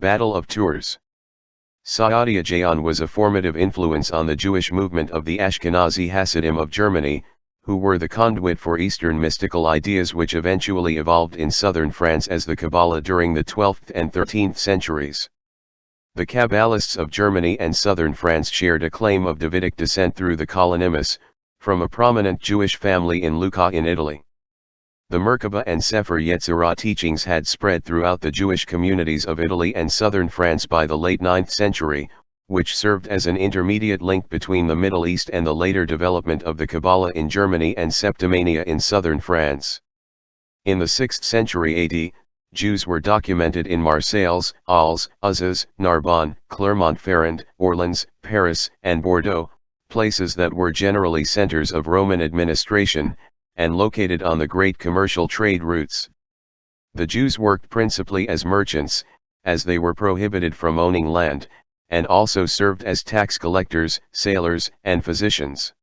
Battle of Tours. Saadia Gaon was a formative influence on the Jewish movement of the Ashkenazi Hasidim of Germany, who were the conduit for Eastern mystical ideas which eventually evolved in southern France as the Kabbalah during the 12th and 13th centuries. The Kabbalists of Germany and southern France shared a claim of Davidic descent through the Kalonymus, from a prominent Jewish family in Lucca in Italy. The Merkabah and Sefer Yetzirah teachings had spread throughout the Jewish communities of Italy and southern France by the late 9th century, which served as an intermediate link between the Middle East and the later development of the Kabbalah in Germany and Septimania in southern France. In the 6th century AD, Jews were documented in Marseilles, Arles, Uzes, Narbonne, Clermont-Ferrand, Orleans, Paris, and Bordeaux, places that were generally centers of Roman administration, and located on the great commercial trade routes. The Jews worked principally as merchants, as they were prohibited from owning land, and also served as tax collectors, sailors, and physicians.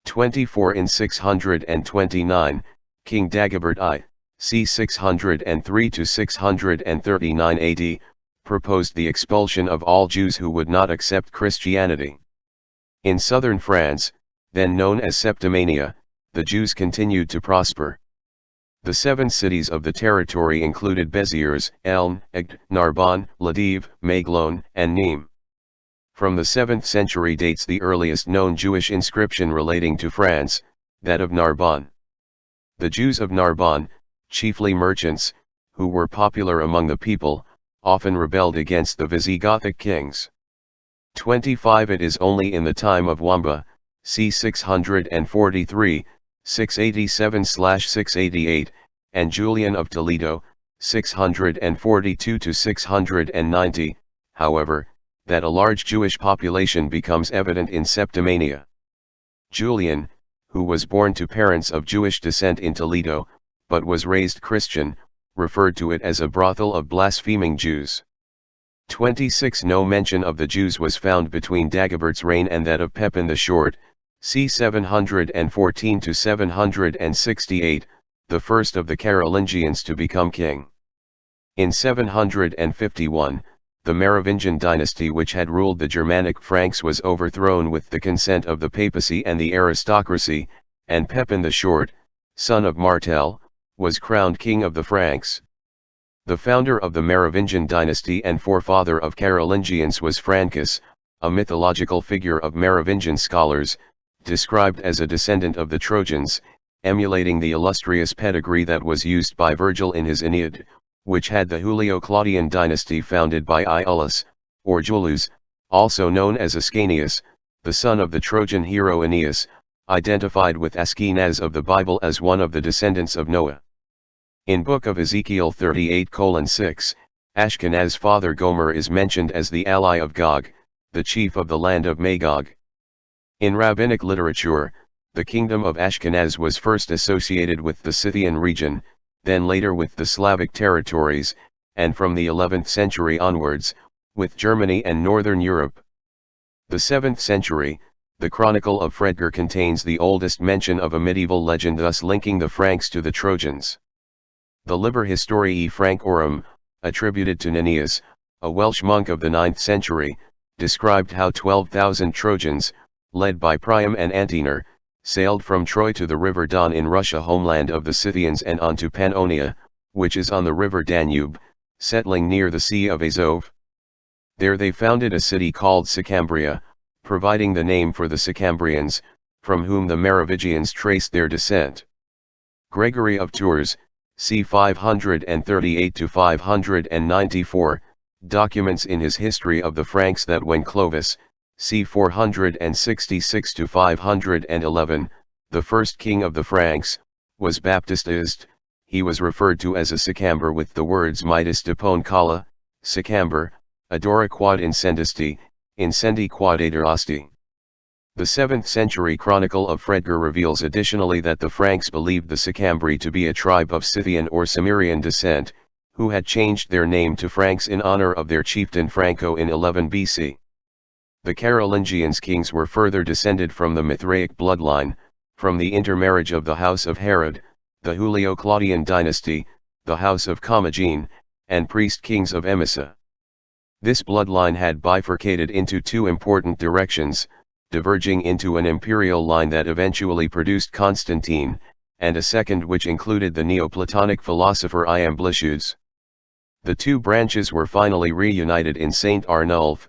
24 In 629, King Dagobert I, c. 603 to 639 AD, proposed the expulsion of all Jews who would not accept Christianity. In southern France, then known as Septimania, the Jews continued to prosper. The 7 cities of the territory included Béziers, Elne, Agde, Narbonne, Ladive, Maguelone, and Nîmes. From the 7th century dates the earliest known Jewish inscription relating to France, that of Narbonne. The Jews of Narbonne, chiefly merchants, who were popular among the people, often rebelled against the Visigothic kings. 25 It is only in the time of Wamba, c. 643, 687-688, and Julian of Toledo, 642 to 690, however, that a large Jewish population becomes evident in Septimania. Julian, who was born to parents of Jewish descent in Toledo, but was raised Christian, referred to it as a brothel of blaspheming Jews. 26 No mention of the Jews was found between Dagobert's reign and that of Pepin the Short, c. 714 to 768, the first of the Carolingians to become king. In 751, the Merovingian dynasty which had ruled the Germanic Franks was overthrown with the consent of the papacy and the aristocracy, and Pepin the Short, son of Martel, was crowned king of the Franks. The founder of the Merovingian dynasty and forefather of Carolingians was Francus, a mythological figure of Merovingian scholars, described as a descendant of the Trojans, emulating the illustrious pedigree that was used by Virgil in his Aeneid, which had the Julio-Claudian dynasty founded by Iulus, or Julius, also known as Ascanius, the son of the Trojan hero Aeneas, identified with Ashkenaz of the Bible as one of the descendants of Noah. In Book of Ezekiel 38:6, Ashkenaz father Gomer is mentioned as the ally of Gog, the chief of the land of Magog. In rabbinic literature, the kingdom of Ashkenaz was first associated with the Scythian region, then later with the Slavic territories, and from the 11th century onwards, with Germany and Northern Europe. The 7th century, the Chronicle of Fredger contains the oldest mention of a medieval legend thus linking the Franks to the Trojans. The Liber Historiae Francorum, attributed to Nennius, a Welsh monk of the 9th century, described how 12,000 Trojans, led by Priam and Antenor, sailed from Troy to the river Don in Russia, homeland of the Scythians, and on to Pannonia, which is on the river Danube, settling near the Sea of Azov. There they founded a city called Sicambria, providing the name for the Sicambrians, from whom the Merovingians traced their descent. Gregory of Tours, c. 538 to 594, documents in his History of the Franks that when Clovis, c. 466 to 511, the first king of the Franks, was baptized, he was referred to as a Sicamber with the words Mitis depone Kala, Sicamber, adora quod incendisti, incendi quod aderasti. The 7th century Chronicle of Fredger reveals additionally that the Franks believed the Sicambri to be a tribe of Scythian or Cimmerian descent, who had changed their name to Franks in honor of their chieftain Franco in 11 BC. The Carolingians kings were further descended from the Mithraic bloodline, from the intermarriage of the house of Herod, the Julio-Claudian dynasty, the house of Commagene, and priest kings of Emesa. This bloodline had bifurcated into two important directions, diverging into an imperial line that eventually produced Constantine, and a second which included the Neoplatonic philosopher Iamblichus. The two branches were finally reunited in Saint Arnulf,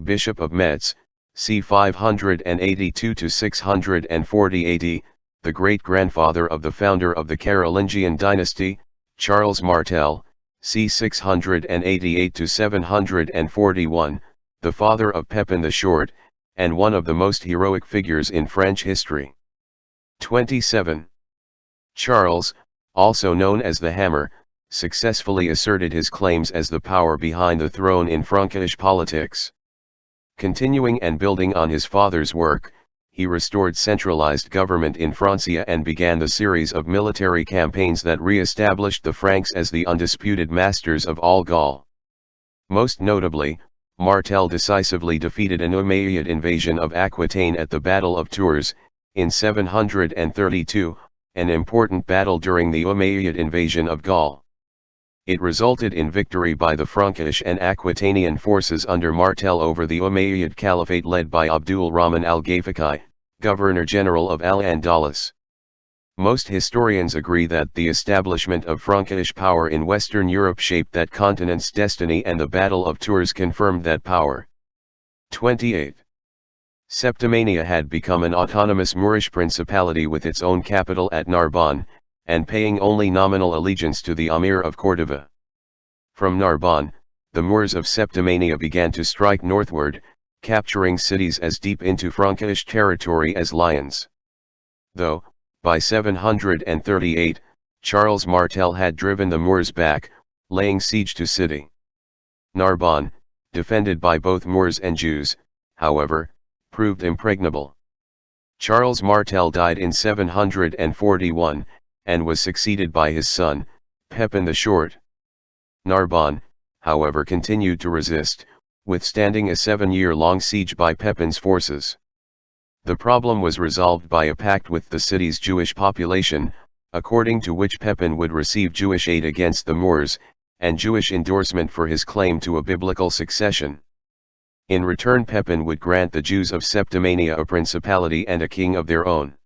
Bishop of Metz, c. 582 to 640 AD, the great-grandfather of the founder of the Carolingian dynasty, Charles Martel, c. 688 to 741, the father of Pepin the Short, and one of the most heroic figures in French history. 27. Charles, also known as the Hammer, successfully asserted his claims as the power behind the throne in Frankish politics. Continuing and building on his father's work, he restored centralized government in Francia and began the series of military campaigns that re-established the Franks as the undisputed masters of all Gaul. Most notably, Martel decisively defeated an Umayyad invasion of Aquitaine at the Battle of Tours, in 732, an important battle during the Umayyad invasion of Gaul. It resulted in victory by the Frankish and Aquitanian forces under Martel over the Umayyad Caliphate led by Abdul Rahman al-Ghafiqi, Governor-General of Al-Andalus. Most historians agree that the establishment of Frankish power in Western Europe shaped that continent's destiny, and the Battle of Tours confirmed that power. 28. Septimania had become an autonomous Moorish principality with its own capital at Narbonne, and paying only nominal allegiance to the Emir of Cordova. From Narbonne, the Moors of Septimania began to strike northward, capturing cities as deep into Frankish territory as Lyons. Though, by 738, Charles Martel had driven the Moors back, laying siege to city. Narbonne, defended by both Moors and Jews, however, proved impregnable. Charles Martel died in 741, and was succeeded by his son, Pepin the Short. Narbonne, however, continued to resist, withstanding a 7-year-long siege by Pepin's forces. The problem was resolved by a pact with the city's Jewish population, according to which Pepin would receive Jewish aid against the Moors, and Jewish endorsement for his claim to a biblical succession. In return, Pepin would grant the Jews of Septimania a principality and a king of their own.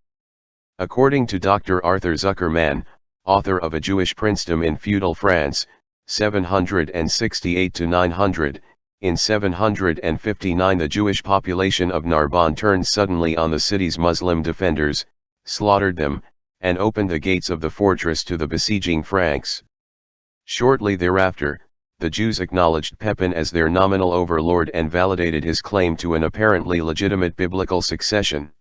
According to Dr. Arthur Zuckerman, author of A Jewish Princedom in Feudal France, 768 to 900, in 759 the Jewish population of Narbonne turned suddenly on the city's Muslim defenders, slaughtered them, and opened the gates of the fortress to the besieging Franks. Shortly thereafter, the Jews acknowledged Pepin as their nominal overlord and validated his claim to an apparently legitimate biblical succession.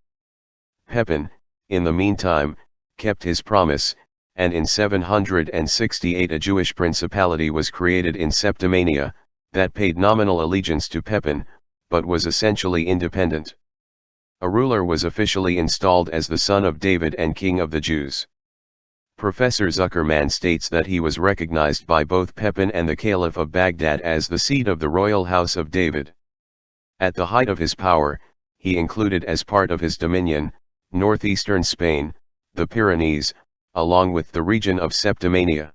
Pepin, in the meantime, kept his promise, and in 768 a Jewish principality was created in Septimania, that paid nominal allegiance to Pepin, but was essentially independent. A ruler was officially installed as the son of David and king of the Jews. Professor Zuckerman states that he was recognized by both Pepin and the Caliph of Baghdad as the seat of the royal house of David. At the height of his power, he included as part of his dominion, northeastern Spain, the Pyrenees, along with the region of Septimania.